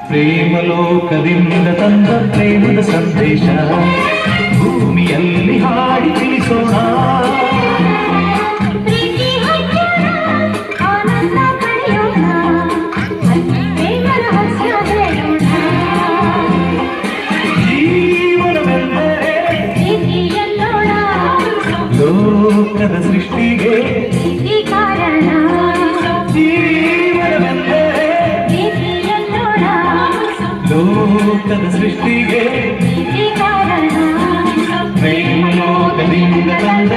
ಪ್ರೇಮಲೋಕದಿಂದ ತಂದ ಪ್ರೇಮದ ಸಂದೇಶ ಭೂಮಿಯಲ್ಲಿ ಹಾಡಿ ತಿಳಿಸೋಣ. ಲೋಕದ ಸೃಷ್ಟಿಗೆ ಕಾರಣ ಲೋಕದ ಸೃಷ್ಟಿಗೆ ಕಾರಣ ಪ್ರೇಮ ಲೋಕದಿಂದ ತಂದ